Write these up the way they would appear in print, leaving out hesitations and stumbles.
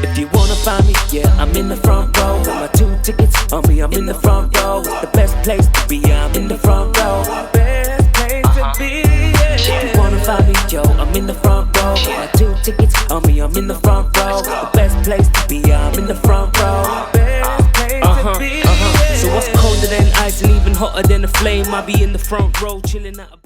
If you wanna find me, yeah, I'm in the front row. Got my 2 tickets on me, I'm in the front row. It's the best place to be, yeah, I'm in the front row. Best place to be, yeah. If you wanna find me, yo, I'm in the front row. Got my 2 tickets on me, I'm in the front row. It's the best place to be, yeah, I'm in the front row. Best place to be, yeah. So what's colder than ice and even hotter than a flame? I be in the front row, chilling out.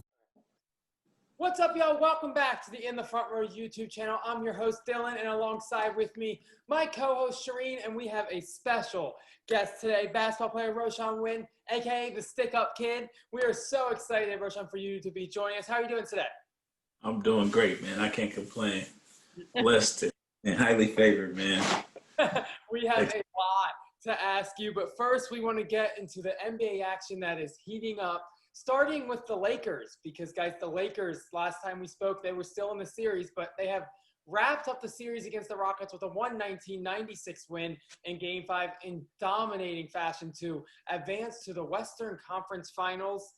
What's up, y'all? Welcome back to the In the Front Row YouTube channel. I'm your host, Dylan, and alongside with me, my co-host, Shireen, and we have a special guest today, basketball player Roshun Wynne, aka the Stick-Up Kid. We are so excited, Roshun, for you to be joining us. How are you doing today? I'm doing great, man. I can't complain. Blessed and highly favored, man. We have a lot to ask you, but first we want to get into the NBA action that is heating up. Starting with the Lakers, because, guys, the Lakers, last time we spoke, they were still in the series, but they have wrapped up the series against the Rockets with a 119-96 win in Game 5 in dominating fashion to advance to the Western Conference Finals.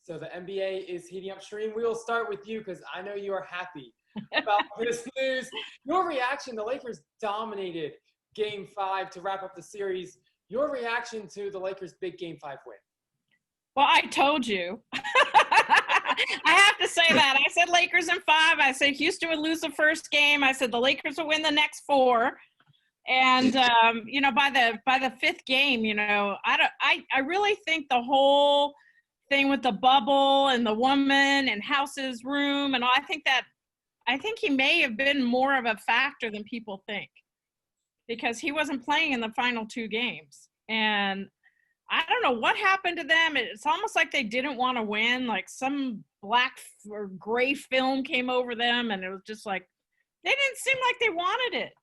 So the NBA is heating up. Shireen, we will start with you because I know you are happy about this news. Your reaction, the Lakers dominated Game 5 to wrap up the series. Your reaction to the Lakers' big Game 5 win? Well, I told you. I have to say that. I said Lakers in 5. I said Houston would lose the first game. I said the Lakers would win the next 4. And by the 5th game, I really think the whole thing with the bubble and the woman and House's room and all, I think he may have been more of a factor than people think, because he wasn't playing in the final 2 games. And I don't know what happened to them. It's almost like they didn't want to win. Like some black or gray film came over them, and it was just like they didn't seem like they wanted it,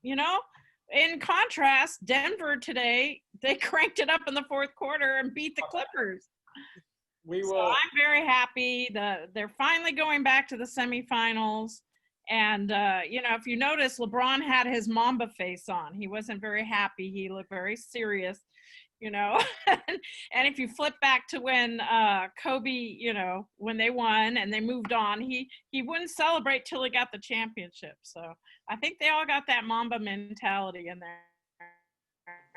In contrast, Denver today, they cranked it up in the 4th quarter and beat the Clippers. So I'm very happy. They're finally going back to the semifinals. And, if you notice, LeBron had his Mamba face on. He wasn't very happy. He looked very serious. And if you flip back to when Kobe, when they won and they moved on, he wouldn't celebrate till he got the championship. So I think they all got that Mamba mentality in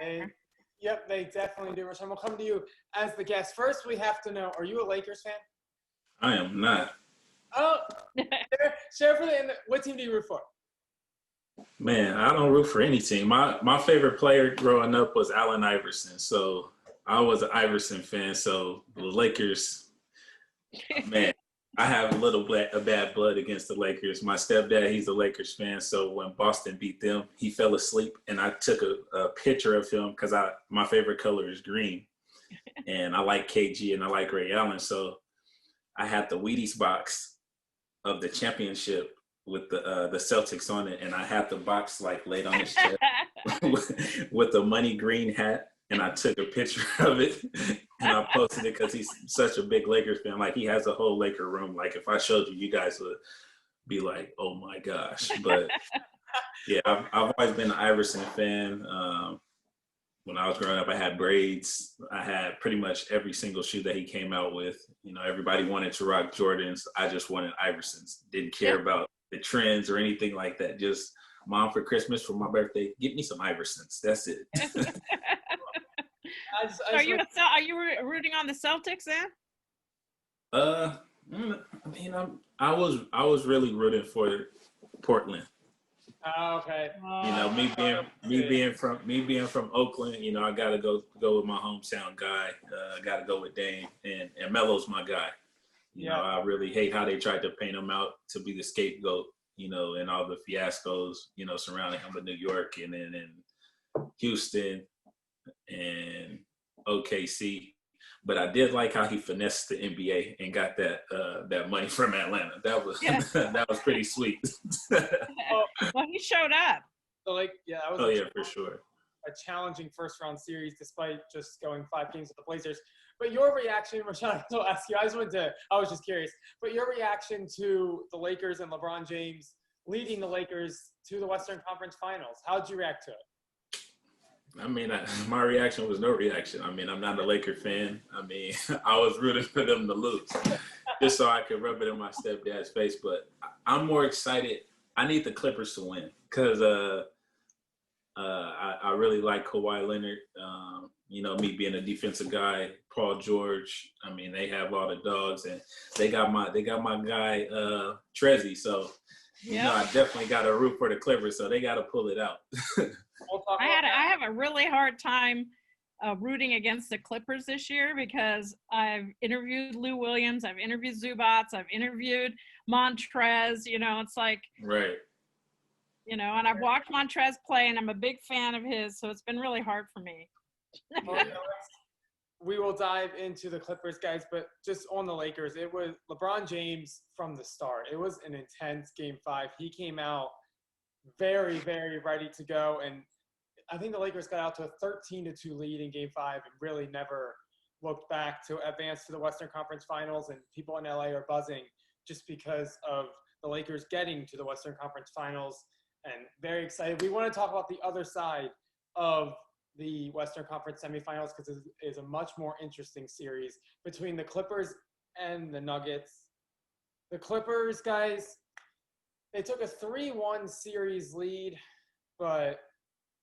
there. Yep, they definitely do. Roshun, we'll come to you as the guest. First, we have to know, are you a Lakers fan? I am not. Oh, share for what team do you root for? Man, I don't root for any team. My favorite player growing up was Allen Iverson. So I was an Iverson fan. So the Lakers, man, I have a bad blood against the Lakers. My stepdad, he's a Lakers fan. So when Boston beat them, he fell asleep. And I took a picture of him because my favorite color is green. And I like KG and I like Ray Allen. So I had the Wheaties box of the championship with the Celtics on it, and I had the box like laid on his chest with the money green hat, and I took a picture of it and I posted it because he's such a big Lakers fan. Like, he has a whole Laker room. Like, if I showed you, you guys would be like, oh my gosh. But yeah, I've always been an Iverson fan. When I was growing up, I had braids. I had pretty much every single shoe that he came out with. Everybody wanted to rock Jordans. I just wanted Iversons. Didn't care about the trends or anything like that. Just, Mom, for Christmas, for my birthday, get me some Iversons. That's it. Are you rooting on the Celtics then? I was really rooting for Portland. Oh, okay. Me being from Oakland, I gotta go with my hometown guy. I gotta go with Dame, and Melo's my guy. I really hate how they tried to paint him out to be the scapegoat, and all the fiascos, surrounding him in New York and then in Houston and OKC. But I did like how he finessed the NBA and got that money from Atlanta. That was that was pretty sweet. Well, he showed up. So that was for sure. A challenging first round series despite just going 5 games with the Blazers. But your reaction, Roshun, I'll ask you. I was just curious. But your reaction to the Lakers and LeBron James leading the Lakers to the Western Conference Finals. How did you react to it? My reaction was no reaction. I'm not a Laker fan. I was rooting for them to lose just so I could rub it in my stepdad's face. But I'm more excited I need the Clippers to win because I really like Kawhi Leonard. Me being a defensive guy, Paul George. I mean, they have all the dogs, and they got my guy Trezzy. So I definitely got to root for the Clippers. So they got to pull it out. I have a really hard time rooting against the Clippers this year because I've interviewed Lou Williams, I've interviewed Zubats, I've interviewed Montrez. It's like right. And I've watched Montrez play, and I'm a big fan of his, so it's been really hard for me. We will dive into the Clippers, guys, but just on the Lakers, it was LeBron James from the start. It was an intense Game 5. He came out very, very ready to go, and I think the Lakers got out to a 13-2 lead in Game 5 and really never looked back to advance to the Western Conference Finals, and people in LA are buzzing just because of the Lakers getting to the Western Conference Finals. And very excited. We want to talk about the other side of the Western Conference semifinals because it is a much more interesting series between the Clippers and the Nuggets. The Clippers, guys, they took a 3-1 series lead, but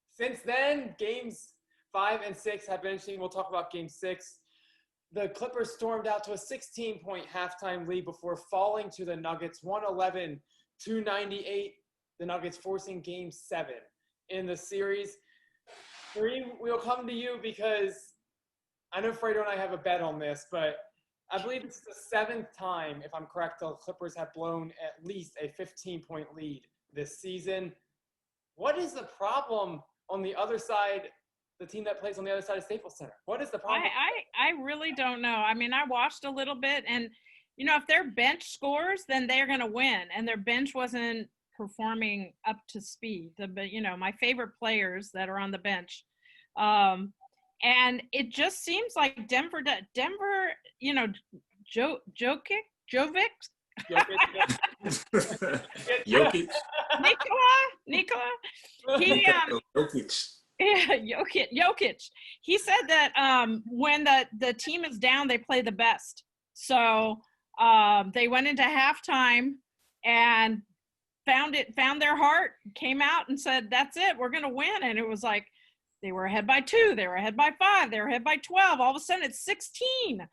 since then, games 5 and 6 have been interesting. We'll talk about game 6. The Clippers stormed out to a 16-point halftime lead before falling to the Nuggets, 111-98. The Nuggets forcing game 7 in the series. Kareem, we'll come to you because I know Fredo and I have a bet on this, but I believe it's the 7th time, if I'm correct, the Clippers have blown at least a 15-point lead this season. What is the problem on the other side, the team that plays on the other side of Staples Center? What is the problem? I really don't know. I mean, I watched a little bit, and, if their bench scores, then they're going to win, and their bench wasn't performing up to speed. My favorite players that are on the bench. And it just seems like Denver, Jokic? Jokic. Nikola. He Jokic. He said that when the team is down, they play the best. So they went into halftime and found their heart, came out and said, that's it, we're going to win. And it was like they were ahead by 2, they were ahead by 5, they were ahead by 12. All of a sudden it's 16,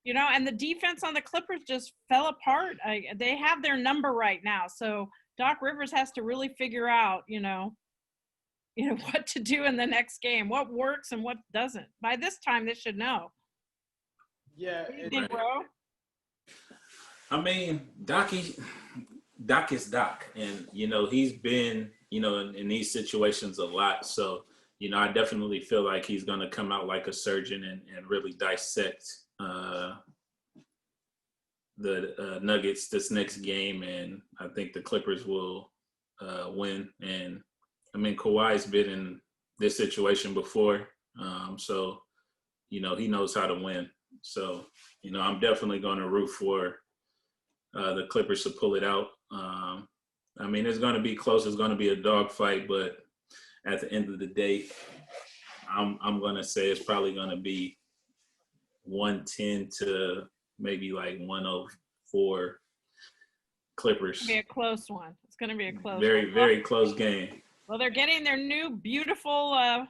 and the defense on the Clippers just fell apart. They have their number right now. So Doc Rivers has to really figure out, what to do in the next game, what works and what doesn't. By this time, they should know. Yeah. What do you think, bro? I mean, Doc is Doc, and he's been in these situations a lot. So I definitely feel like he's going to come out like a surgeon and really dissect the Nuggets this next game, and I think the Clippers will win. And I mean, Kawhi's been in this situation before, so he knows how to win. So I'm definitely going to root for the Clippers to pull it out. I mean, it's going to be close. It's going to be a dogfight, but at the end of the day, I'm going to say it's probably going to be 110 to maybe like 104 Clippers. It's going to be a close one. It's going to be a close very, one. Very close game. Well, they're getting their new beautiful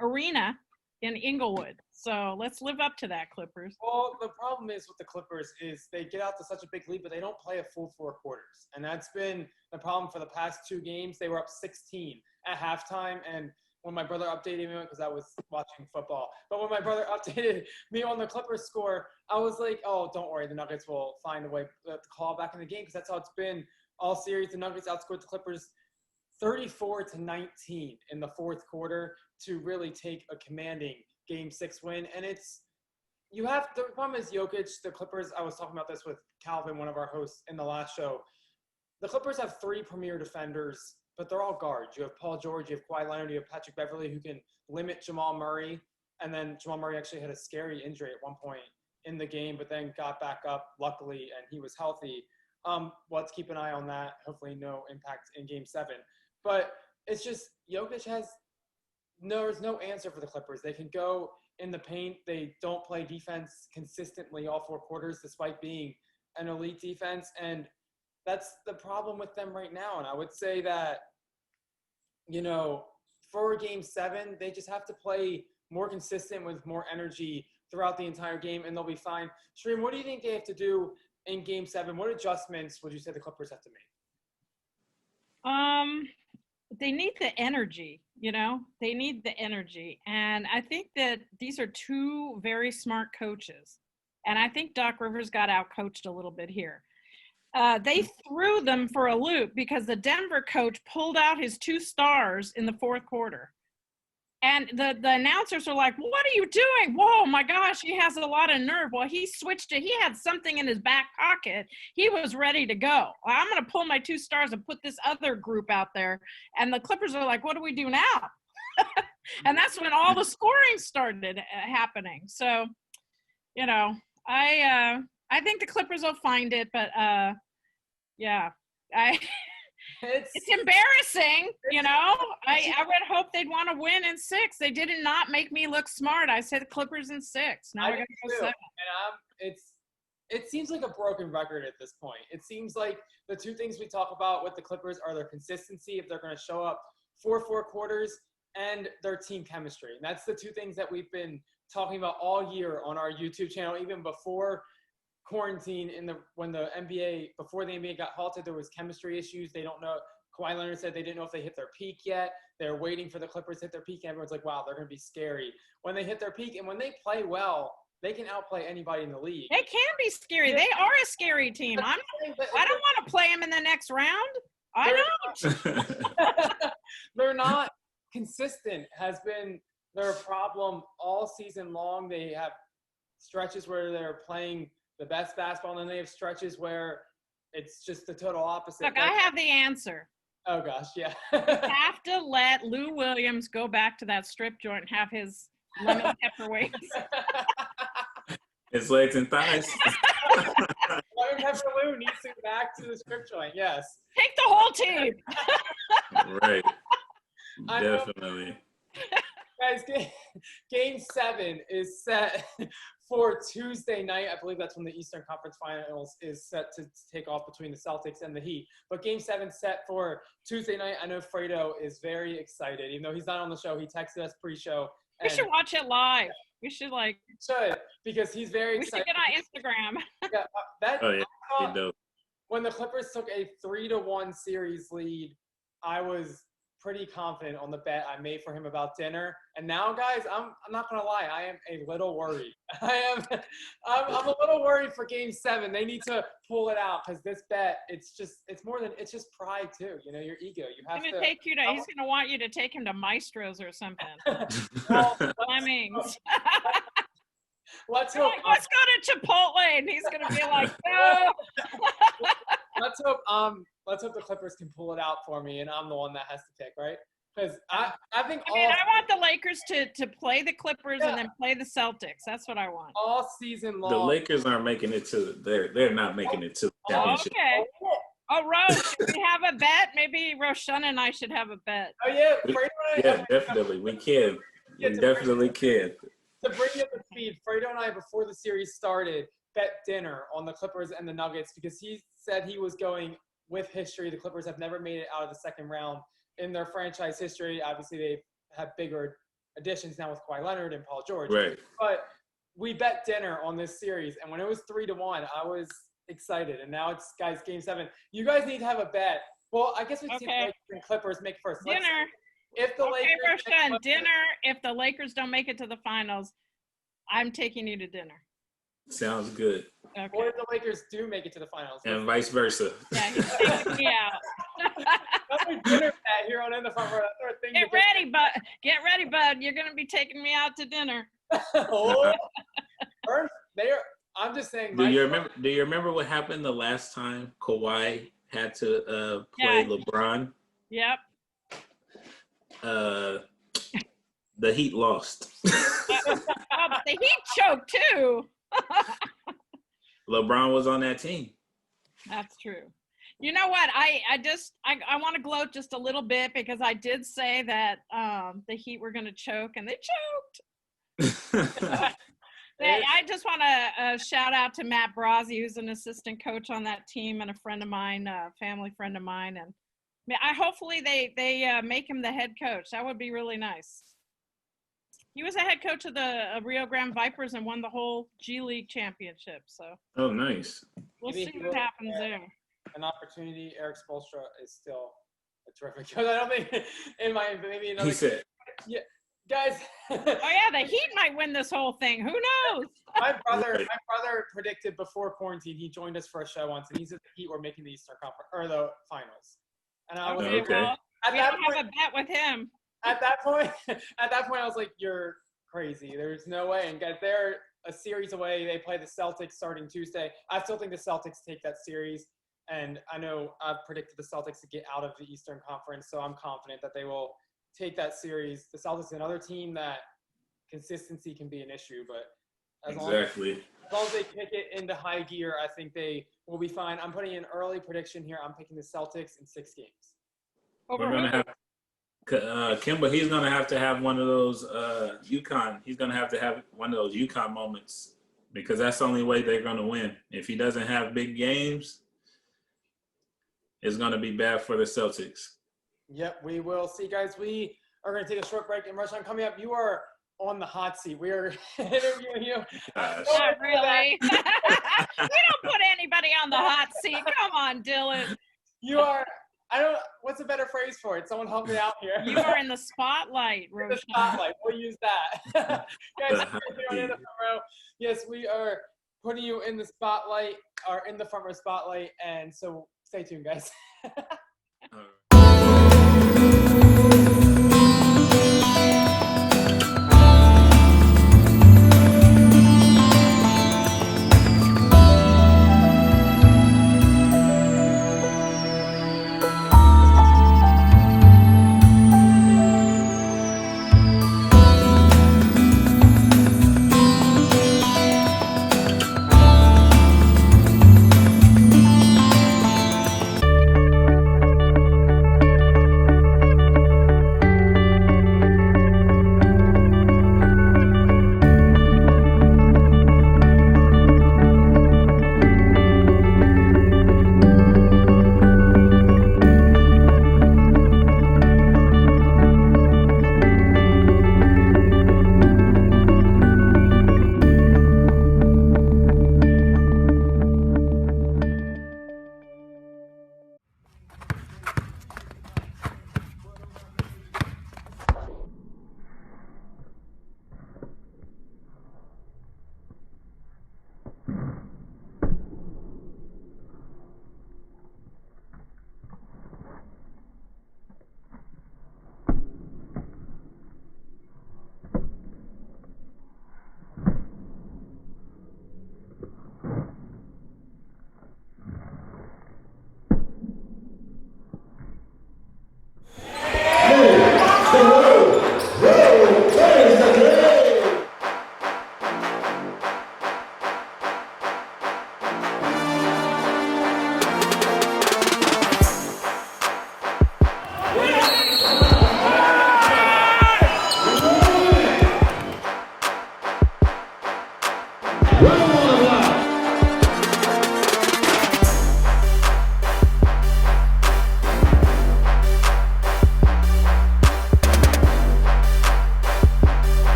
arena in Inglewood. So let's live up to that, Clippers. Well, the problem is with the Clippers is they get out to such a big lead, but they don't play a full 4 quarters. And that's been the problem for the past 2 games. They were up 16 at halftime. And when my brother updated me, because I was watching football, but when my brother updated me on the Clippers score, I was like, oh, don't worry. The Nuggets will find a way to call back in the game because that's how it's been all series. The Nuggets outscored the Clippers 34-19 in the 4th quarter to really take a commanding Game 6 win. And the problem is Jokic, the Clippers, I was talking about this with Calvin, one of our hosts in the last show. The Clippers have 3 premier defenders, but they're all guards. You have Paul George, you have Kawhi Leonard, you have Patrick Beverley, who can limit Jamal Murray. And then Jamal Murray actually had a scary injury at one point in the game, but then got back up, luckily, and he was healthy. Let's keep an eye on that. Hopefully no impact in Game 7. But it's just Jokic there's no answer for the Clippers. They can go in the paint. They don't play defense consistently all 4 quarters, despite being an elite defense. And that's the problem with them right now. And I would say that, you know, for Game 7, they just have to play more consistent with more energy throughout the entire game, and they'll be fine. Shreem, what do you think they have to do in Game 7? What adjustments would you say the Clippers have to make? They need the energy, you know, they need the energy. And I think that these are two very smart coaches. And I think Doc Rivers got out-coached a little bit here. They threw them for a loop because the Denver coach pulled out his 2 stars in the fourth quarter. And the announcers are like, what are you doing? Whoa, my gosh, he has a lot of nerve. Well, he switched it. He had something in his back pocket. He was ready to go. I'm going to pull my 2 stars and put this other group out there. And the Clippers are like, what do we do now? And that's when all the scoring started happening. So, you know, I think the Clippers will find it, but yeah, it's embarrassing, you know. I would hope they'd want to win in 6. They did not make me look smart. I said Clippers in 6. Now I got to go 7. And it seems like a broken record at this point. It seems like the 2 things we talk about with the Clippers are their consistency, if they're going to show up for 4 quarters, and their team chemistry. And that's the 2 things that we've been talking about all year on our YouTube channel, even before quarantine when the NBA, before the NBA got halted, there was chemistry issues. They don't know. Kawhi Leonard said they didn't know if they hit their peak yet. They're waiting for the Clippers to hit their peak. And everyone's like, wow, they're going to be scary when they hit their peak. And when they play well, they can outplay anybody in the league. They can be scary. They are a scary team. I don't want to play them in the next round. I don't. They're not consistent, has been their problem all season long. They have stretches where they're playing the best basketball, and then they have stretches where it's just the total opposite. Look, I have the answer. Oh, gosh, yeah. You have to let Lou Williams go back to that strip joint and have his lemon pepper wings. His legs and thighs. Lemon pepper Lou needs to go back to the strip joint, yes. Take the whole team. Right. Definitely. Guys, game 7 is set for Tuesday night. I believe that's when the Eastern Conference Finals is set to take off between the Celtics and the Heat. But Game 7 set for Tuesday night. I know Fredo is very excited. Even though he's not on the show, he texted us pre-show. We should watch it live. We should because he's very excited. We should get on Instagram. Yeah, when the Clippers took a 3-1 series lead, I was pretty confident on the bet I made for him about dinner. And now, guys, I'm not gonna lie, I am a little worried. I'm a little worried for Game 7. They need to pull it out because this bet, it's just pride too. You know, your ego. You have he's to. He's gonna want you to take him to Maestro's or something. Fleming's. Let's hope. Let's go to Chipotle, and he's gonna be like, no. Let's hope the Clippers can pull it out for me, and I'm the one that has to pick, right? Because I think I want the Lakers to play the Clippers and then play the Celtics. That's what I want. All season long. The Lakers aren't making it to they're not making it to the championship. Okay. Oh, Rose, should we have a bet? Maybe Roshun and I should have a bet. Oh yeah, yeah, definitely. We can. We definitely can. To bring you up to speed, Fredo and I, before the series started, bet dinner on the Clippers and the Nuggets because he said he was going with history. The Clippers have never made it out of the second round in their franchise history. Obviously, they have bigger additions now with Kawhi Leonard and Paul George. Right. But we bet dinner on this series, and when it was 3-1, I was excited. And now it's, guys, Game 7. You guys need to have a bet. Well, I guess we see the Lakers and Clippers make first. Dinner. If the Lakers Roshun, dinner. If the Lakers don't make it to the finals, I'm taking you to dinner. Sounds good. Okay. Or if the Lakers do make it to the finals. And vice versa. Yeah, he's taking me out. Another dinner bet here on In the Front Row. Get ready, bud. You're going to be taking me out to dinner. Oh, I'm just saying. Do you remember what happened the last time Kawhi had to play LeBron? Yep. The Heat lost. The Heat choked too. LeBron was on that team. That's true. You know what? I want to gloat just a little bit because I did say that the Heat were going to choke, and they choked. I just want to shout out to Matt Brazzi, who's an assistant coach on that team and a friend of mine, a family friend of mine. And hopefully they make him the head coach. That would be really nice. He was a head coach of the Rio Grande Vipers and won the whole G League championship. So. Oh, nice. We'll see what happens there. An opportunity. Eric Spoelstra is still a terrific coach. I don't think maybe another. He said. Yeah, guys. Oh yeah, the Heat might win this whole thing. Who knows? My brother predicted before quarantine. He joined us for a show once, and he said the Heat were making the Eastern Conference or the finals. And I was Okay. Well, at we that don't point, have a bet with him. at that point, I was like, "You're crazy. There's no way." And guys, they're a series away. They play the Celtics starting Tuesday. I still think the Celtics take that series. And I know I've predicted the Celtics to get out of the Eastern Conference, so I'm confident that they will take that series. The Celtics are another team that consistency can be an issue, but as long as they kick it into high gear, I think they will be fine. I'm putting an early prediction here. I'm picking the Celtics in 6 games. We're gonna have Kimba. He's gonna have to have one of those UConn. He's gonna have to have one of those UConn moments because that's the only way they're gonna win. If he doesn't have big games, it's gonna be bad for the Celtics. Yep, we will see, guys. We are going to take a short break. And Roshun, coming up, you are on the hot seat. We are interviewing you. Not really. We don't put anybody on the hot seat. Come on, Dylan. You are. What's a better phrase for it? Someone help me out here. You are in the spotlight, Roshun. The spotlight. We'll use that. Guys, you're in the front row. Yes, we are putting you in the spotlight, or in the front row spotlight. And so stay tuned, guys.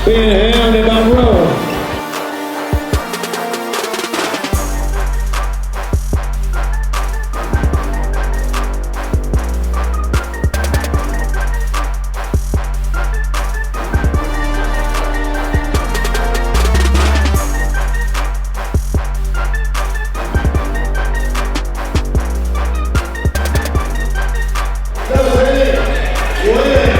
Being held in my room. Win.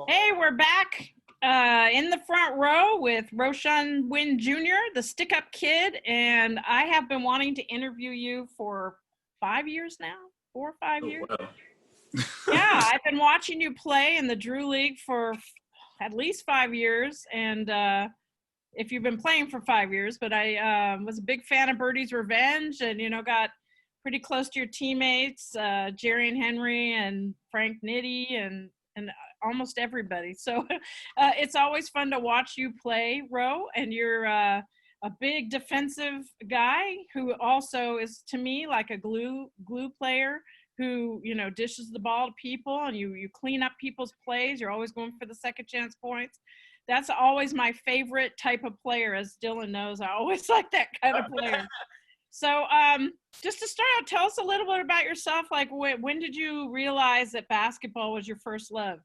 Hey, we're back in the front row with Roshun Wynne Jr., the stick-up kid, and I have been wanting to interview you for 5 years now, 4 or 5 years. Wow. Yeah, I've been watching you play in the Drew League for at least 5 years, and if you've been playing for 5 years, but I was a big fan of Birdie's Revenge, and got pretty close to your teammates, Jerry and Henry and Frank Nitti and almost everybody. So it's always fun to watch you play, Ro, and you're a big defensive guy who also is, to me, like a glue player who, dishes the ball to people, and you clean up people's plays. You're always going for the second chance points. That's always my favorite type of player, as Dylan knows. I always like that kind of player. So just to start out, tell us a little bit about yourself. Like, when did you realize that basketball was your first love?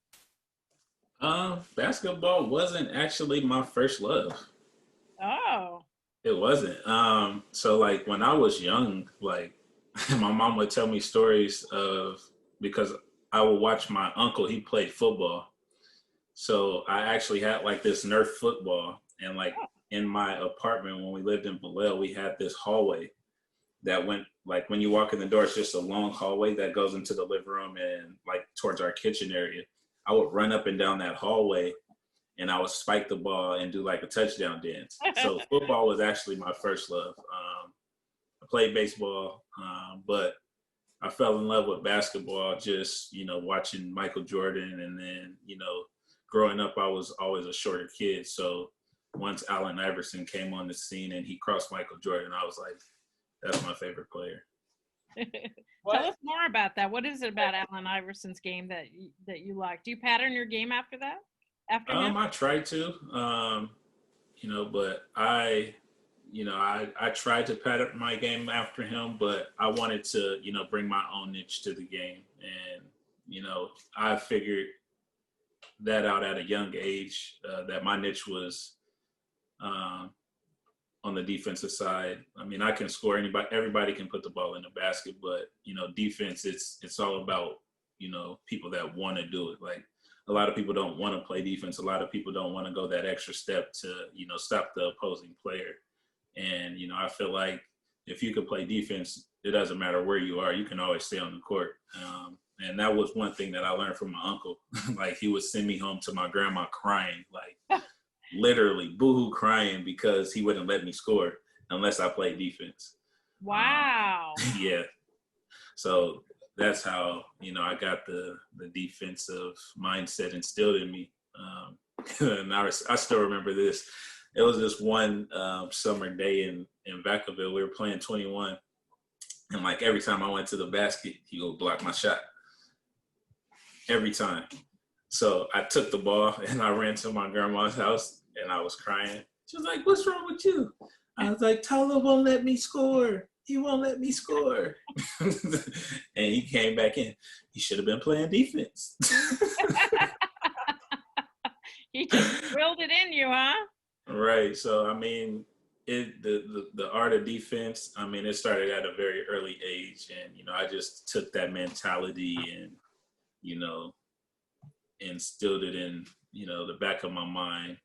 Basketball wasn't actually my first love. Oh. It wasn't. So like when I was young, like my mom would tell me stories because I would watch my uncle, he played football. So I actually had like this Nerf football, and like in my apartment when we lived in Vallejo, we had this hallway that went, like when you walk in the door, it's just a long hallway that goes into the living room and like towards our kitchen area. I would run up and down that hallway and I would spike the ball and do like a touchdown dance. So football was actually my first love. I played baseball, but I fell in love with basketball just, watching Michael Jordan, and then, growing up, I was always a shorter kid. So once Allen Iverson came on the scene and he crossed Michael Jordan, I was like, that's my favorite player. Tell us more about that. What is it about Allen Iverson's game that you like? Do you pattern your game after that? I tried to, but I tried to pattern my game after him, but I wanted to, bring my own niche to the game. And, I figured that out at a young age, that my niche was on the defensive side. I mean, I can score. Everybody can put the ball in the basket, but defense, it's all about people that want to do it. Like a lot of people don't want to play defense. A lot of people don't want to go that extra step to stop the opposing player. And I feel like if you could play defense, it doesn't matter where you are. You can always stay on the court. And that was one thing that I learned from my uncle. Like he would send me home to my grandma crying, like literally boohoo crying, because he wouldn't let me score unless I played defense. Wow. Yeah. So that's how, I got the defensive mindset instilled in me. And I still remember this. It was this one summer day in Vacaville. We were playing 21. And like every time I went to the basket, he would block my shot. Every time. So I took the ball and I ran to my grandma's house and I was crying. She was like, "What's wrong with you?" I was like, "Tyler won't let me score. He won't let me score." And he came back in. He should have been playing defense. He just drilled it in you, huh? Right. So, I mean, the art of defense, I mean, it started at a very early age. And, I just took that mentality and, instilled it in, the back of my mind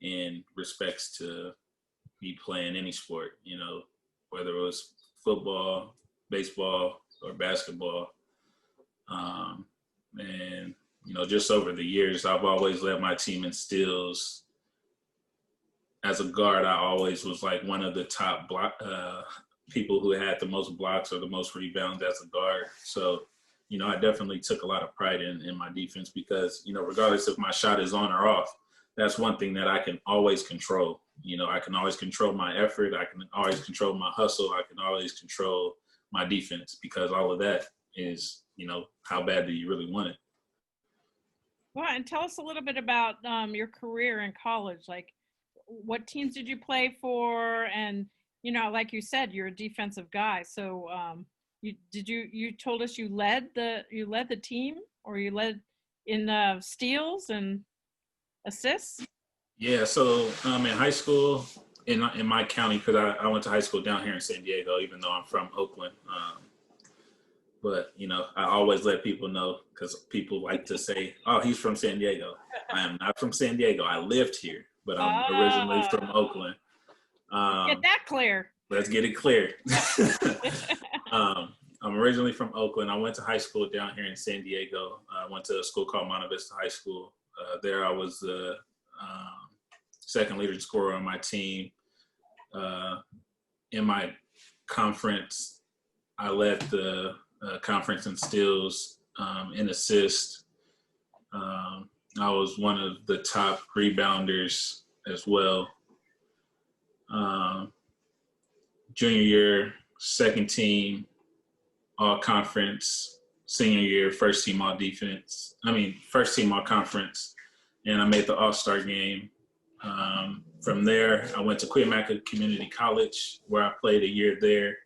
in respects to me playing any sport, whether it was football, baseball, or basketball. And, just over the years, I've always led my team in steals. As a guard, I always was like one of the top people who had the most blocks or the most rebounds as a guard. So, I definitely took a lot of pride in my defense because, regardless if my shot is on or off, that's one thing that I can always control. I can always control my effort. I can always control my hustle. I can always control my defense, because all of that is, how bad do you really want it? Well, and tell us a little bit about your career in college. Like, what teams did you play for? And, like you said, you're a defensive guy. So you told us you led the team, or you led in steals and assists? Yeah. So in high school, in my county, because I went to high school down here in San Diego, even though I'm from Oakland. But, you know, I always let people know because people like to say, oh, he's from San Diego. I am not from San Diego. I lived here, but I'm originally from Oakland. Get that clear. Let's get it clear. I'm originally from Oakland. I went to high school down here in San Diego. I went to a school called Monte Vista High School. There I was the second leading scorer on my team. In my conference, I led the conference in steals, in assists. I was one of the top rebounders as well. Junior year, second team, all conference. Senior year, first team all defense. First team all conference. And I made the All-Star game. From there, I went to Cuyamaca Community College, where I played a year there.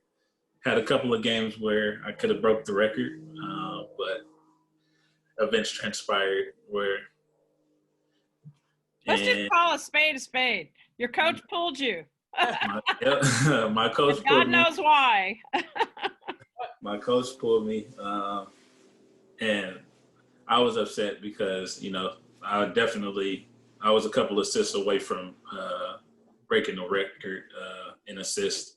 Had a couple of games where I could have broke the record, but events transpired where. Let's just call a spade a spade. Your coach pulled you. My coach pulled me. God knows why. My coach pulled me, and I was upset because, you know, I was a couple assists away from breaking the record in assists.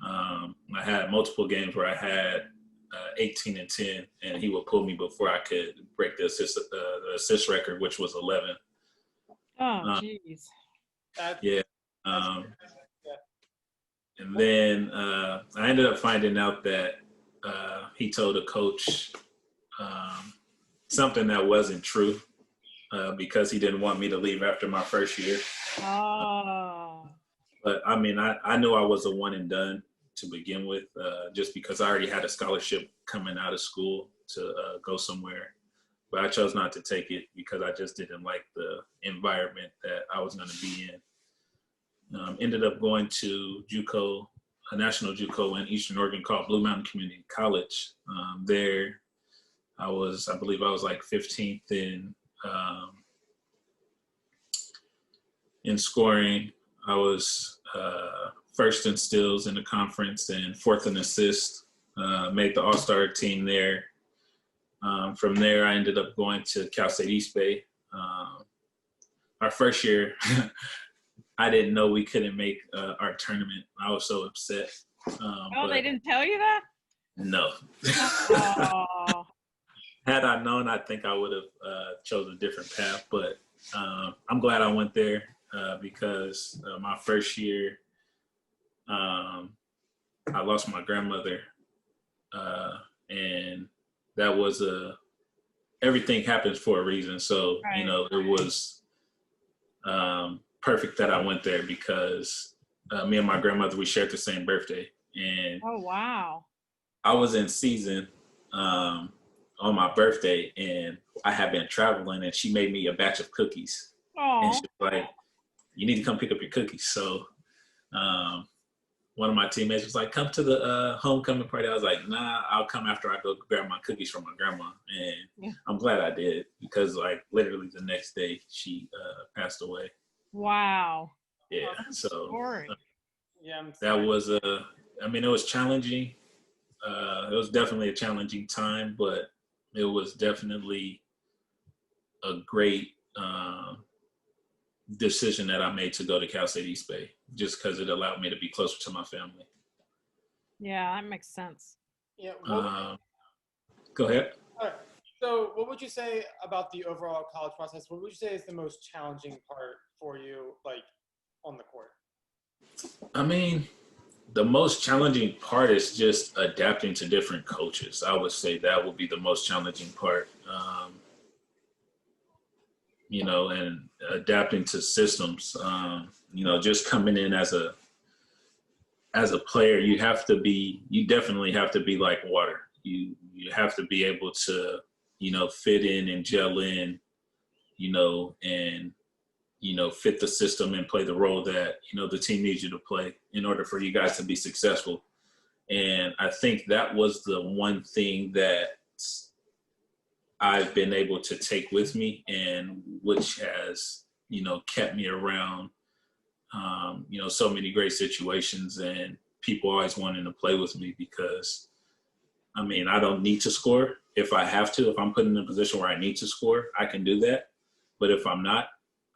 I had multiple games where I had 18 and 10, and he would pull me before I could break the assist record, which was 11. Oh, jeez. Yeah. And then I ended up finding out that he told a coach something that wasn't true because he didn't want me to leave after my first year. Oh. But I mean, I knew I was a one and done to begin with, just because I already had a scholarship coming out of school to go somewhere. But I chose not to take it because I just didn't like the environment that I was going to be in. Ended up going to JUCO, a national JUCO in Eastern Oregon called Blue Mountain Community College. There, I believe I was like 15th in scoring. I was first in steals in the conference and fourth in assists. Made the All-Star team there. From there, I ended up going to Cal State East Bay. Our first year, I didn't know we couldn't make our tournament. I was so upset. They didn't tell you that? No. Oh. Had I known, I think I would have chosen a different path. But I'm glad I went there because my first year, I lost my grandmother, and that was everything happens for a reason. So, right. You know, it was perfect that I went there because me and my grandmother, we shared the same birthday. And oh, wow. I was in season on my birthday, and I had been traveling, and she made me a batch of cookies. Aww. And she was like, you need to come pick up your cookies. So one of my teammates was like, come to the homecoming party. I was like, nah, I'll come after I go grab my cookies from my grandma. And yeah. I'm glad I did because, like, literally the next day she passed away. Wow. Yeah. So yeah, that was it was challenging. It was definitely a challenging time, but it was definitely a great decision that I made to go to Cal State East Bay, just because it allowed me to be closer to my family. Yeah, that makes sense. Yeah. Go ahead. All right. So what would you say about the overall college process? What would you say is the most challenging part for you, like, on the court? I mean, the most challenging part is just adapting to different coaches. I would say that would be the most challenging part. You know, and adapting to systems. You know, just coming in as a player, you definitely have to be like water. You have to be able to, you know, fit in and gel in, you know, and, you know, fit the system and play the role that, you know, the team needs you to play in order for you guys to be successful. And I think that was the one thing that I've been able to take with me, and which has, you know, kept me around, you know, so many great situations and people always wanting to play with me because I mean, I don't need to score. If I have to, if I'm put in a position where I need to score, I can do that. But if I'm not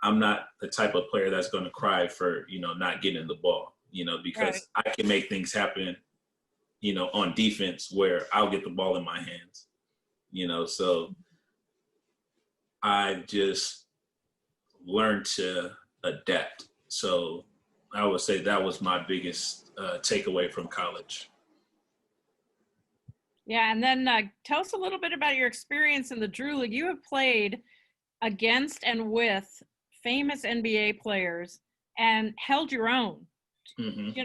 the type of player that's going to cry for, not getting the ball, because I can make things happen, on defense where I'll get the ball in my hands, so I just learned to adapt. So I would say that was my biggest takeaway from college. Yeah, and then tell us a little bit about your experience in the Drew League. You have played against and with famous NBA players and held your own. Mm-hmm.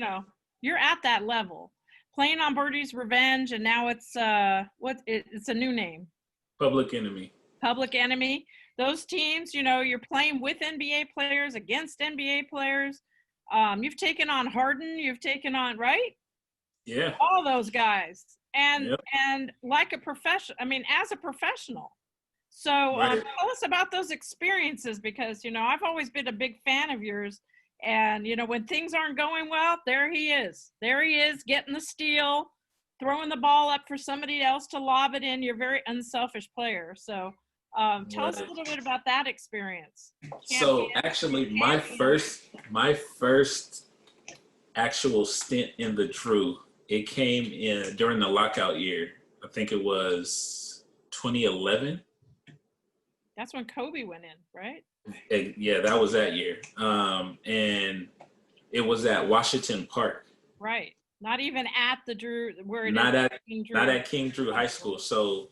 You're at that level. Playing on Birdie's Revenge, and now it's it's a new name. Public Enemy. Public Enemy. Those teams, you're playing with NBA players, against NBA players. You've taken on Harden. You've taken on, right? Yeah. All those guys. And Yep. and like a professional, as a professional. So Right. tell us about those experiences, because, I've always been a big fan of yours. And, when things aren't going well, there he is. There he is, getting the steal, throwing the ball up for somebody else to lob it in. You're a very unselfish player. So tell us a little bit about that experience. So actually, my first actual stint in the Drew, it came in during the lockout year. I think it was 2011. That's when Kobe went in, right? Yeah, that was that year. And it was at Washington Park. Right. Not even at the Drew, where it Not is at King Drew. not at King Drew High School. So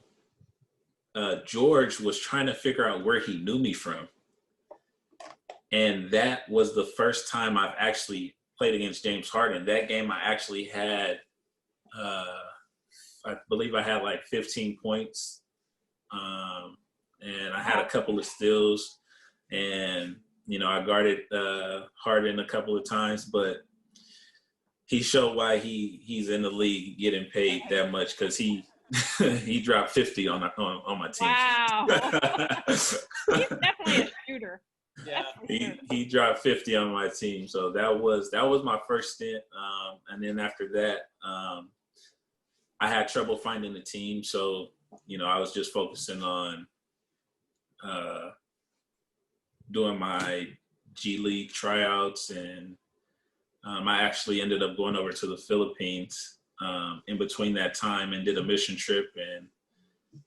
George was trying to figure out where he knew me from. And that was the first time I've actually played against James Harden. That game I actually had, I believe I had like 15 points. And I had a couple of steals. And, I guarded Harden a couple of times. But he showed why he's in the league getting paid that much, because he dropped 50 on my team. Wow. He's definitely a shooter. Yeah. He dropped 50 on my team. So that was my first stint. And then after that, I had trouble finding a team. So, I was just focusing on doing my G League tryouts, and I actually ended up going over to the Philippines in between that time and did a mission trip and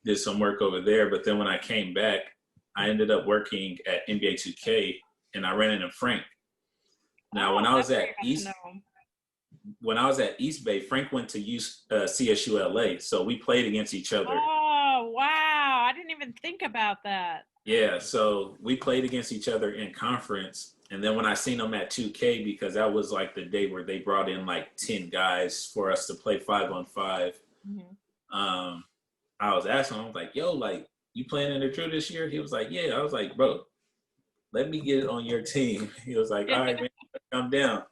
did some work over there. But then when I came back, I ended up working at NBA 2K, and I ran into Frank. Now, when I was at East Bay, Frank went to CSU LA, so we played against each other. Oh, wow. I didn't even think about that. Yeah, so we played against each other in conference. And then when I seen them at 2K, because that was like the day where they brought in like 10 guys for us to play 5-on-5, I was asking him, I was like, yo, like, you playing in the Drew this year? He was like, yeah. I was like, bro, let me get on your team. He was like, all right, man, come down.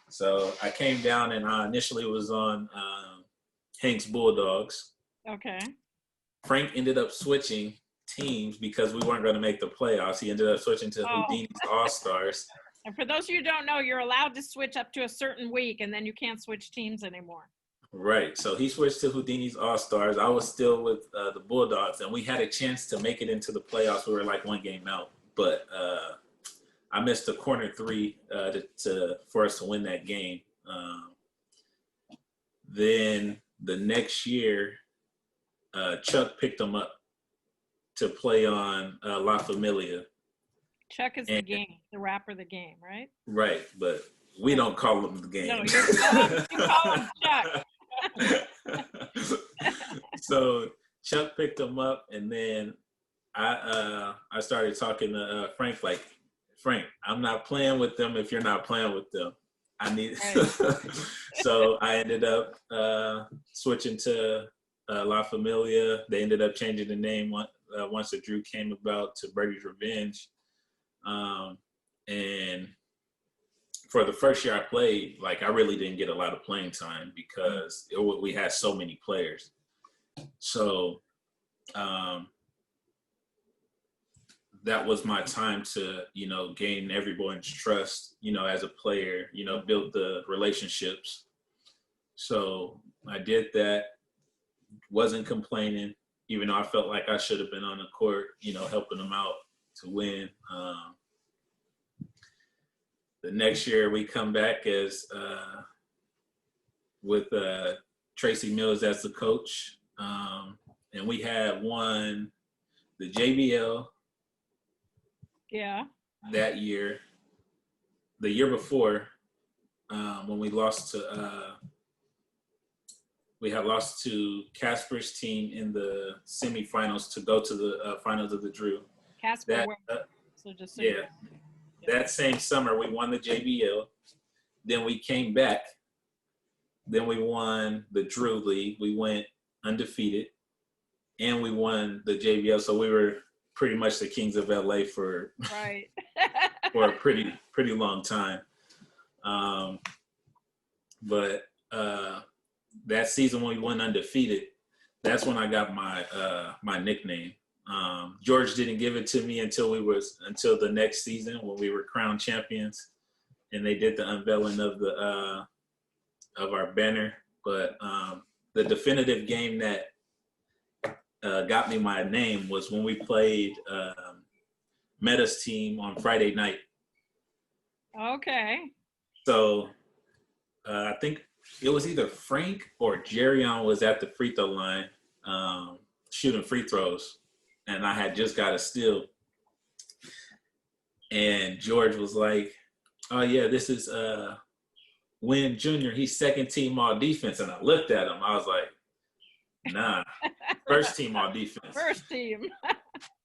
So I came down, and I initially was on Hank's Bulldogs. Okay. Frank ended up switching teams because we weren't going to make the playoffs. He ended up switching to Houdini's All-Stars. And for those of you who don't know, you're allowed to switch up to a certain week, and then you can't switch teams anymore. Right. So he switched to Houdini's All-Stars. I was still with the Bulldogs, and we had a chance to make it into the playoffs. We were like one game out, but I missed a corner three for us to win that game. Then the next year, Chuck picked him up to play on La Familia. Chuck is the game, the rapper, the game, right? Right, but we don't call him the game. No, you call him Chuck. So Chuck picked him up, and then I started talking to Frank, like, Frank, I'm not playing with them if you're not playing with them. I need. So I ended up switching to La Familia. They ended up changing the name once the Drew came about to Birdie's Revenge. And for the first year I played, like, I really didn't get a lot of playing time because we had so many players. So that was my time to, gain everyone's trust, as a player, build the relationships. So I did that. wasn't complaining, even though I felt like I should have been on the court, helping them out to win. The next year we come back as with Tracy Mills as the coach, and we had won the JBL. Yeah. That year, the year before, when we lost to Casper's team in the semifinals to go to the finals of the Drew. Casper. So just so yeah. That same summer, we won the JBL. Then we came back. Then we won the Drew League. We went undefeated, and we won the JBL. So we were pretty much the Kings of LA for for a pretty long time. But that season when we went undefeated, that's when I got my nickname. George didn't give it to me until the next season when we were crowned champions, and they did the unveiling of our banner. But the definitive game that got me my name was when we played Meta's team on Friday night. Okay. So I think it was either Frank or Jerryon was at the free throw line shooting free throws, and I had just got a steal. And George was like, "Oh yeah, this is Wynne Jr. He's second team all defense." And I looked at him. I was like, "Nah, first team all defense." First team.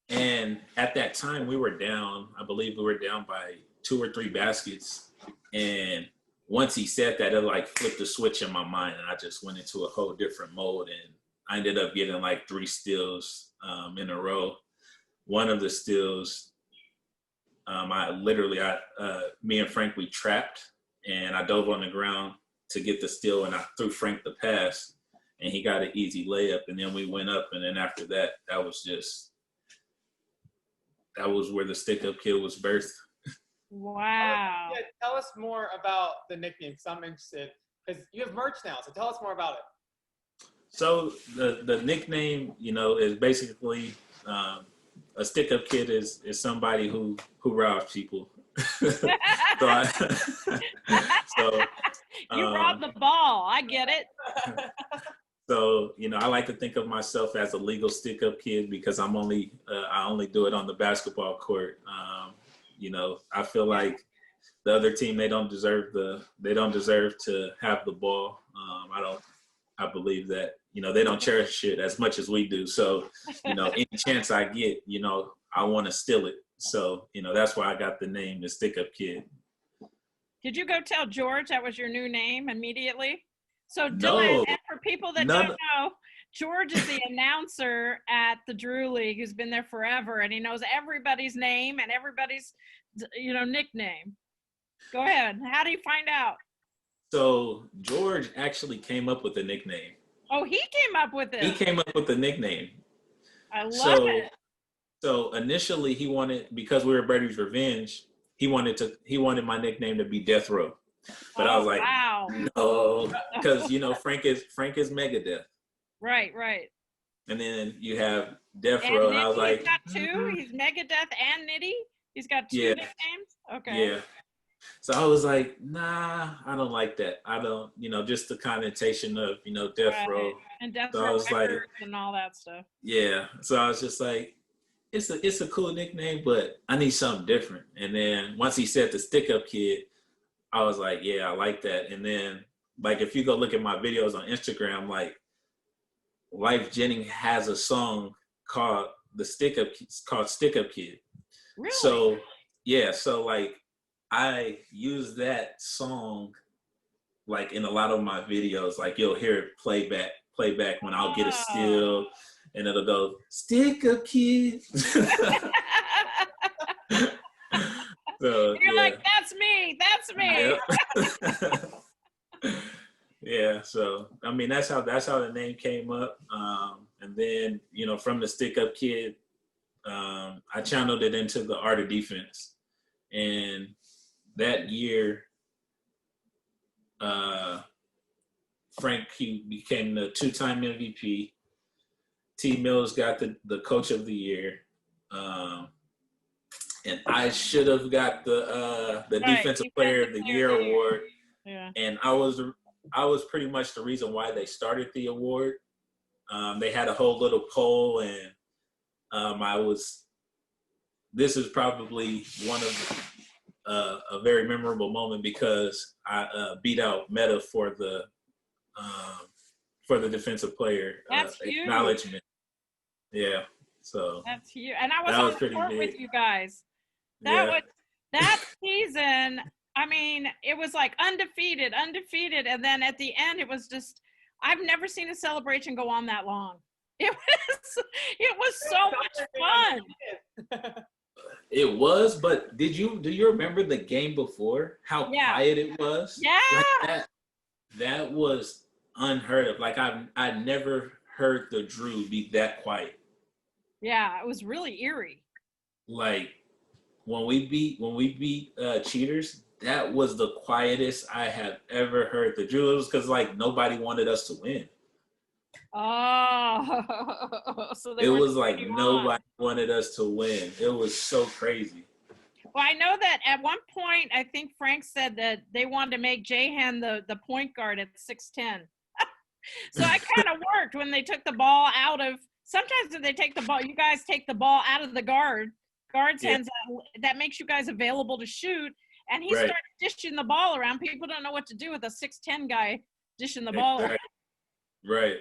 And at that time, we were down. I believe we were down by 2 or 3 baskets. And once he said that, it like flipped the switch in my mind, and I just went into a whole different mode. And I ended up getting like 3 steals in a row. One of the steals, me and Frank, we trapped, and I dove on the ground to get the steal, and I threw Frank the pass, and he got an easy layup. And then we went up, and then after that, that was where the stick-up kid was birthed. Wow. Yeah, tell us more about the nickname, because I'm interested. Because you have merch now, so tell us more about it. So the nickname, is basically a stick-up kid is somebody who robs people. So you robbed the ball. I get it. So, I like to think of myself as a legal stick-up kid because I only do it on the basketball court. I feel like the other team, they don't deserve to have the ball. I believe that, they don't cherish it as much as we do. So, any chance I get, I want to steal it. So, that's why I got the name, the Stick-Up Kid. Did you go tell George that was your new name immediately? So Dylan, No. and for people that don't know, George is the announcer at the Drew League who's been there forever, and he knows everybody's name and everybody's, nickname. Go ahead. How do you find out? So George actually came up with the nickname. Oh, he came up with it. He came up with the nickname. I love it. So initially he wanted, because we were Brady's Revenge, he wanted my nickname to be Death Row. But I was like, wow. No, because Frank is Megadeth. Right. And then you have Death Row, and I was like, he's got 2. He's Megadeth and Nitty. He's got 2 nicknames. Okay. Yeah. So I was like, nah, I don't like that. I don't, just the connotation of, Death Row. And Death So Row I was like, and all that stuff. Yeah. So I was just like, it's a cool nickname, but I need something different. And then once he said the Stick-Up Kid, I was like, yeah, I like that. And then, like, if you go look at my videos on Instagram, like, Life Jennings has a song called Stick-Up Kid. Really? So, yeah. So, like, I use that song, like, in a lot of my videos. Like, you'll hear it playback when I'll get a steal, and it'll go, Stick-Up Kid. So, you're like, that's me. Yep. Yeah. So, I mean, that's how the name came up. And then, from the Stick-Up Kid, I channeled it into the art of defense. And that year, Frank, he became the 2-time MVP. T. Mills got the Coach of the Year, and I should have got the Defensive Player of the Year award. Yeah. And I was pretty much the reason why they started the award. They had a whole little poll, and this is probably one of a very memorable moment because I beat out Meta for the Defensive Player acknowledgement. Yeah, so that's huge. And I was on the court with you guys. That season. I mean, it was like undefeated, and then at the end, it was just. I've never seen a celebration go on that long. It was so much fun. It was, but do you remember the game before? How quiet it was? Yeah. Like that was unheard of. Like I never heard the Drew be that quiet. Yeah, it was really eerie. Like when we beat Cheaters, that was the quietest I have ever heard the Drew. It was because like nobody wanted us to win. Oh, so it was like nobody wanted us to win. It was so crazy. Well, I know that at one point, I think Frank said that they wanted to make Jahan the point guard at 6'10". So I kind of worked when they took the ball out of. Sometimes when they take the ball, you guys take the ball out of the guard's hands. That makes you guys available to shoot. And he started dishing the ball around. People don't know what to do with a 6'10" guy dishing the ball around. Right.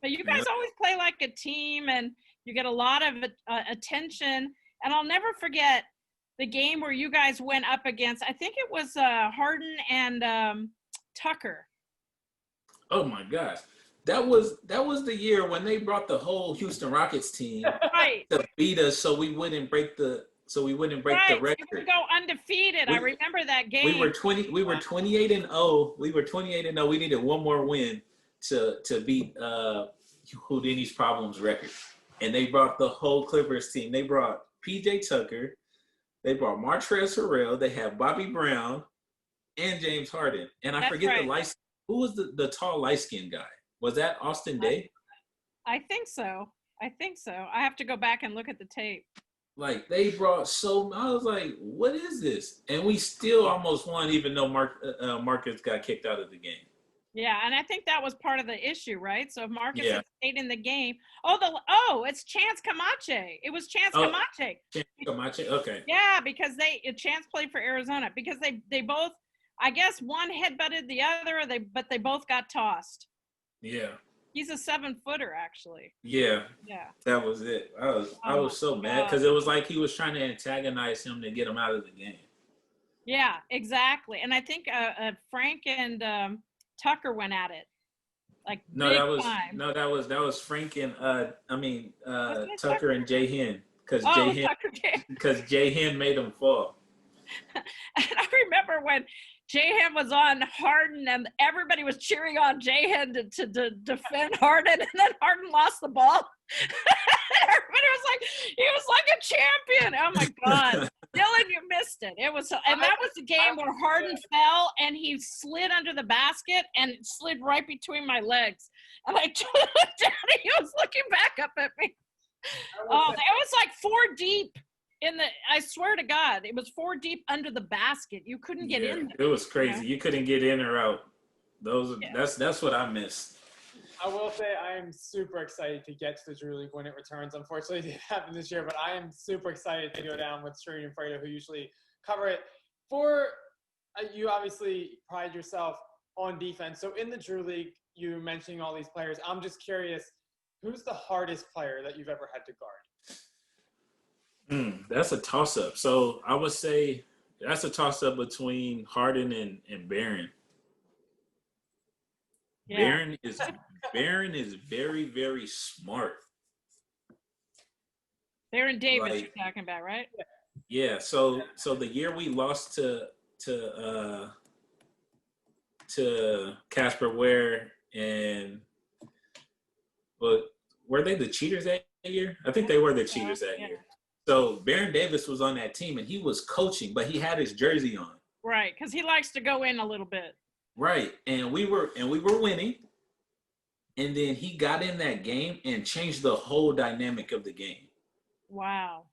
But you guys always play like a team, and you get a lot of attention. And I'll never forget the game where you guys went up against, I think it was Harden and Tucker. Oh my gosh. That was the year when they brought the whole Houston Rockets team to beat us so we wouldn't break the record. We would go undefeated. I remember that game. We were 28-0. We were 28-0. We needed one more win to beat Houdini's Problems record. And they brought the whole Clippers team. They brought PJ Tucker. They brought Montrezl Harrell. They had Bobby Brown and James Harden. And I forget the light. Who was the tall light-skinned guy? Was that Austin Day? I think so. I have to go back and look at the tape. Like they brought I was like, what is this? And we still almost won, even though Marcus got kicked out of the game. Yeah, and I think that was part of the issue, right? So if Marcus had stayed in the game. It's Chance Camache. It was Chance Camache. Chance Camache, okay. Yeah, because Chance played for Arizona because they both, I guess one headbutted the other, but they both got tossed. Yeah. He's a 7-footer, actually. Yeah. Yeah. That was it. I was so mad because it was like he was trying to antagonize him to get him out of the game. Yeah, exactly. And I think Frank and Tucker went at it. That was Frank and Tucker and Jay Hen because Jay Hen made him fall. And I remember when Jahan was on Harden and everybody was cheering on Jahan to defend Harden, and then Harden lost the ball. Everybody was like, he was like a champion. Oh my God. Dylan, you missed it. And that was the game where Harden fell and he slid under the basket and it slid right between my legs. And I took it down and he was looking back up at me. Oh, it was like 4 deep. I swear to God, it was 4 deep under the basket. You couldn't get in there. It was crazy. You couldn't get in or out. That's what I missed. I will say I am super excited to get to the Drew League when it returns. Unfortunately, it didn't happen this year, but I am super excited to go down with Srini and Fredo, who usually cover it. You obviously pride yourself on defense. So in the Drew League, you mentioning all these players. I'm just curious, who's the hardest player that you've ever had to guard? That's a toss-up. So I would say that's a toss-up between Harden and Barron. Yeah. Barron is very, very smart. Baron Davis you're talking about, right? Yeah. So the year we lost to Casper Ware but were they the cheaters that year? I think they were the cheaters that year. So Baron Davis was on that team and he was coaching, but he had his jersey on. Right, because he likes to go in a little bit. Right, and we were winning, And then he got in that game and changed the whole dynamic of the game. Wow.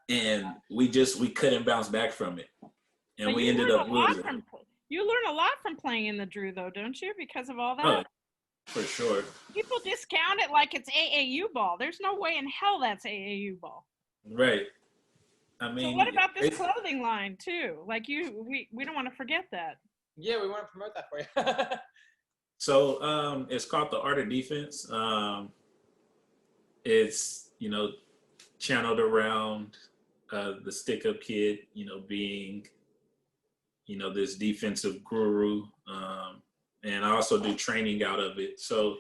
And we couldn't bounce back from it. And But we ended up losing. You learn a lot from playing in the Drew, though, don't you? Because of all that. Oh, for sure. People discount it like it's AAU ball. There's no way in hell that's AAU ball. Right. I mean, so what about this clothing line too? Like we don't want to forget that. Yeah, we want to promote that for you. So it's called The Art of Defense. It's, channeled around the stick-up kid, being, this defensive guru. And I also do training out of it. So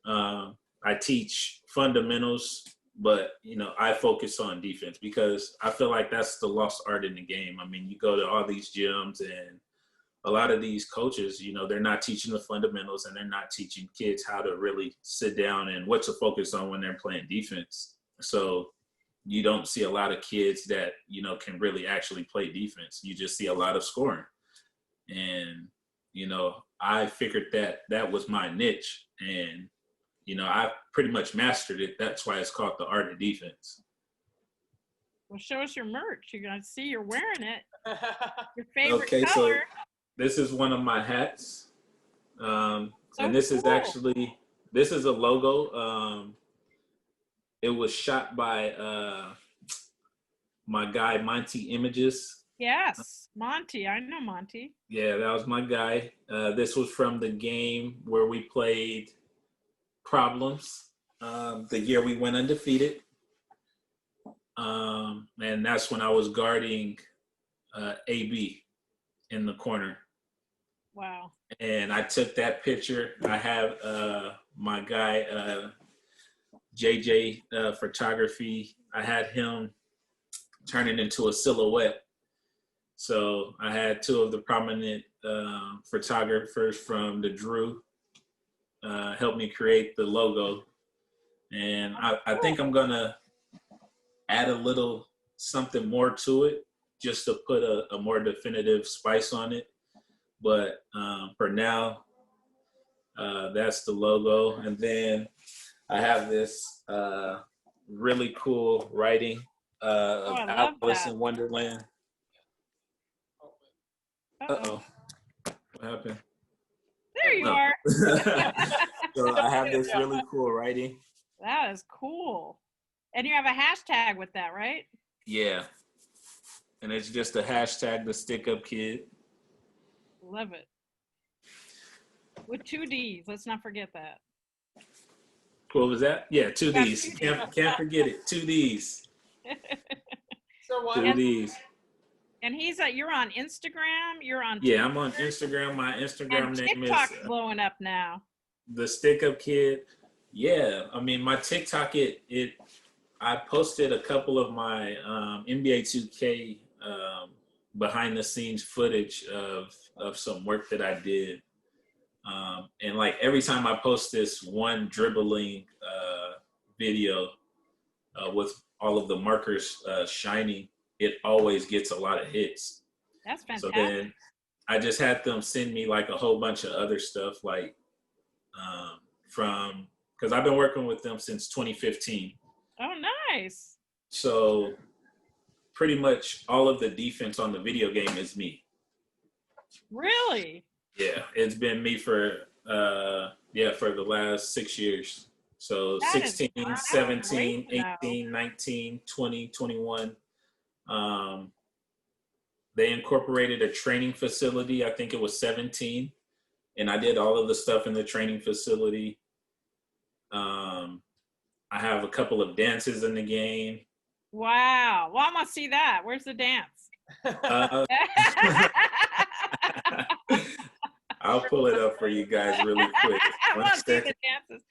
I teach fundamentals, but, I focus on defense because I feel like that's the lost art in the game. I mean, you go to all these gyms and a lot of these coaches, they're not teaching the fundamentals and they're not teaching kids how to really sit down and what to focus on when they're playing defense. So you don't see a lot of kids that, can really actually play defense. You just see a lot of scoring. And, I figured that was my niche. And, I pretty much mastered it. That's why it's called The Art of Defense. Well, show us your merch. You're going to see you're wearing it. Your favorite color. So this is one of my hats. And this is actually, this is a logo. It was shot by my guy, Monty Images. Yes, Monty. I know Monty. Yeah, that was my guy. This was from the game where we played Problems, the year we went undefeated. And that's when I was guarding AB in the corner. Wow. And I took that picture. I have my guy, JJ Photography. I had him turn it into a silhouette. So I had two of the prominent photographers from the Drew help me create the logo. And I think I'm going to add a little something more to it just to put a more definitive spice on it. But for now, that's the logo. And then I have this really cool writing of Alice in Wonderland. Uh-oh. What happened? There you are. So I have this really cool writing. That is cool. And you have a hashtag with that, right? Yeah. And it's just a hashtag, the Stick Up Kid. Love it. With 2 Ds. Let's not forget that. What was that? Yeah, 2 Ds. Can't forget it. 2 Ds. So what? 2 Ds. And you're on Instagram. You're on. Yeah, I'm on Instagram. My Instagram name is TikTok's blowing up now. The Stick Up Kid. Yeah, I mean my TikTok. I posted a couple of my NBA 2K behind the scenes footage of some work that I did. And like every time I post this one dribbling video with all of the markers shining, it always gets a lot of hits. That's fantastic. So then I just had them send me like a whole bunch of other stuff, like because I've been working with them since 2015. Oh, nice. So pretty much all of the defense on the video game is me. Really? Yeah, it's been me for the last 6 years. So That 16, is 17, great, 18, 19, 20, 21. They incorporated a training facility. I think it was 17. And I did all of the stuff in the training facility. I have a couple of dances in the game. Wow. Well, I want to see that. Where's the dance? I'll pull it up for you guys really quick. I want to see the dances.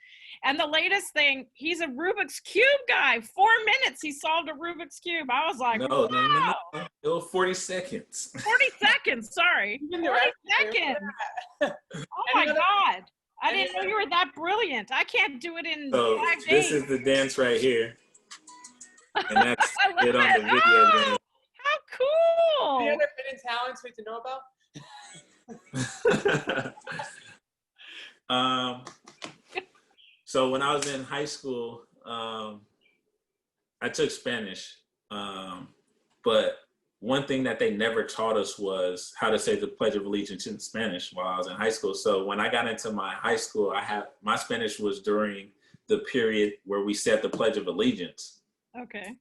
And the latest thing, he's a Rubik's Cube guy. 4 minutes he solved a Rubik's Cube. I was like, no. It was 40 seconds. 40 seconds, sorry. 40 seconds. Oh my God. I didn't know you were that brilliant. I can't do it in 5 days. This is the dance right here. And that's it on the video game. How cool. The other hidden talents we have to know about? So when I was in high school, I took Spanish, but one thing that they never taught us was how to say the Pledge of Allegiance in Spanish while I was in high school. So when I got into my high school, my Spanish was during the period where we said the Pledge of Allegiance. Okay.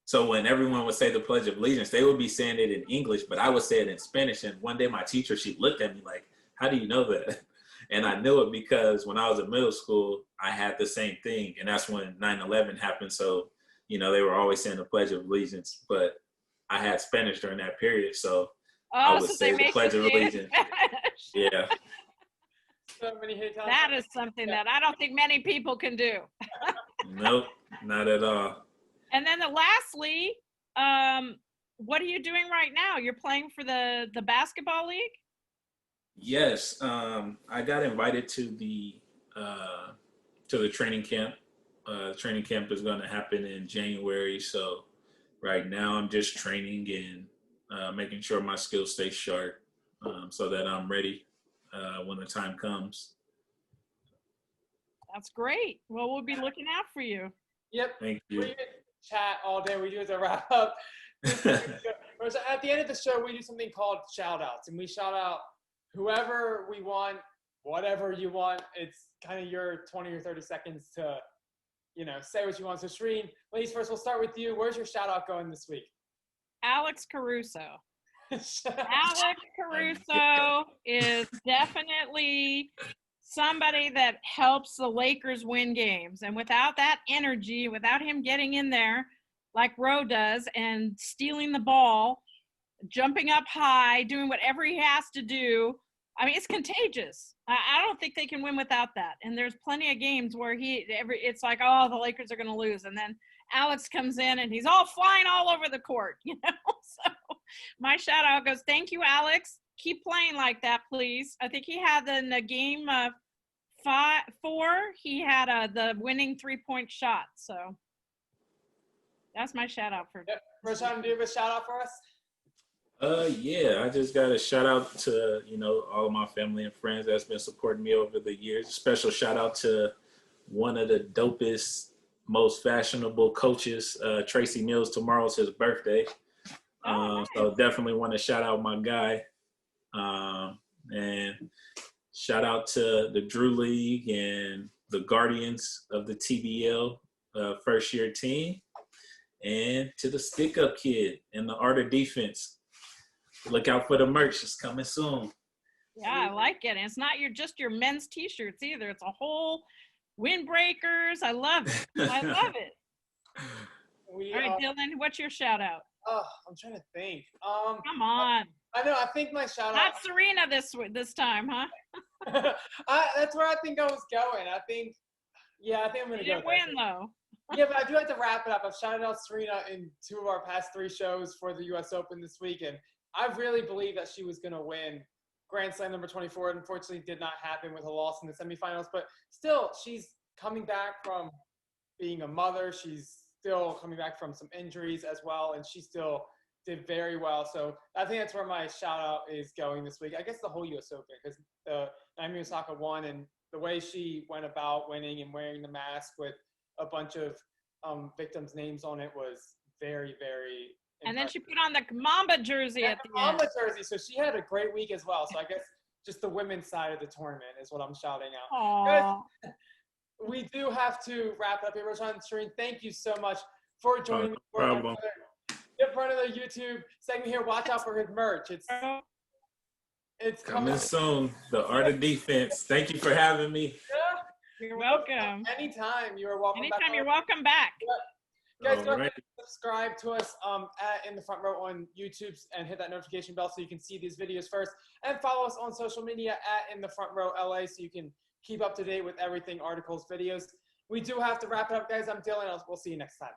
So when everyone would say the Pledge of Allegiance, they would be saying it in English, but I would say it in Spanish. And one day my teacher, she looked at me like, how do you know that? And I knew it because when I was in middle school, I had the same thing. And that's when 9/11 happened. So, they were always saying the Pledge of Allegiance, but I had Spanish during that period. So I would So say they the make Pledge you of say it in Allegiance. Spanish. Yeah. So many hate times. That is something that I don't think many people can do. Nope, not at all. And then lastly, what are you doing right now? You're playing for the basketball league? Yes, I got invited to the training camp. Training camp is going to happen in January. So right now I'm just training and making sure my skills stay sharp so that I'm ready when the time comes. That's great. Well, we'll be looking out for you. Yep. Thank you. We could chat all day. We do it to wrap up. At the end of the show, we do something called shout outs, and we shout out whoever we want, whatever you want. It's kind of your 20 or 30 seconds to, say what you want. So Shereen, ladies first, we'll start with you. Where's your shout out going this week? Alex Caruso. Alex Caruso is definitely somebody that helps the Lakers win games. And without that energy, without him getting in there like Roe does and stealing the ball, jumping up high, doing whatever he has to do, I mean, it's contagious. I don't think they can win without that. And there's plenty of games where it's like, oh, the Lakers are going to lose. And then Alex comes in and he's all flying all over the court, So my shout out goes, thank you, Alex. Keep playing like that, please. I think he had in the game 4, he had the winning 3-point shot. So that's my shout out for. Yep. Roshun, do you have a shout out for us? Yeah, I just got a shout out to, all of my family and friends that's been supporting me over the years. Special shout out to one of the dopest, most fashionable coaches, Tracy Mills. Tomorrow's his birthday. Nice. So definitely want to shout out my guy. And shout out to the Drew League and the Guardians of the TBL first year team, and to the Stick Up Kid and the Art of Defense. Look out for the merch. It's coming soon. Yeah, I like it. And it's not just your men's t-shirts either. It's a whole windbreakers. I love it. I love it. All right, Dylan, what's your shout out? Oh, I'm trying to think. Come on. I know. I think my shout out. Not Serena this time, huh? That's where I think I was going. I think I'm going to You go. didn't win, though. Yeah, but I do have to wrap it up. I've shouted out Serena in 2 of our past 3 shows for the U.S. Open this week, and I really believe that she was going to win Grand Slam number 24. It unfortunately did not happen with a loss in the semifinals, but still, she's coming back from being a mother. She's still coming back from some injuries as well, and she still did very well. So I think that's where my shout out is going this week. I guess the whole U.S. Open, because Naomi Osaka won, and the way she went about winning and wearing the mask with a bunch of victims' names on it was very, very impressive. And then she put on the Mamba jersey at the end. Mamba jersey, so she had a great week as well. So I guess just the women's side of the tournament is what I'm shouting out. Aww. Guys, we do have to wrap it up here. Roshun, Shereen, thank you so much for joining me for another YouTube segment here. Watch out for his merch. It's coming soon. The Art of Defense. Thank you for having me. Yeah. You're welcome. Anytime. You're welcome Anytime, back. you're welcome back. Guys, go ahead and subscribe to us at In the Front Row on YouTube and hit that notification bell so you can see these videos first. And follow us on social media at In the Front Row LA so you can keep up to date with everything, articles, videos. We do have to wrap it up, guys. I'm Dylan. We'll see you next time.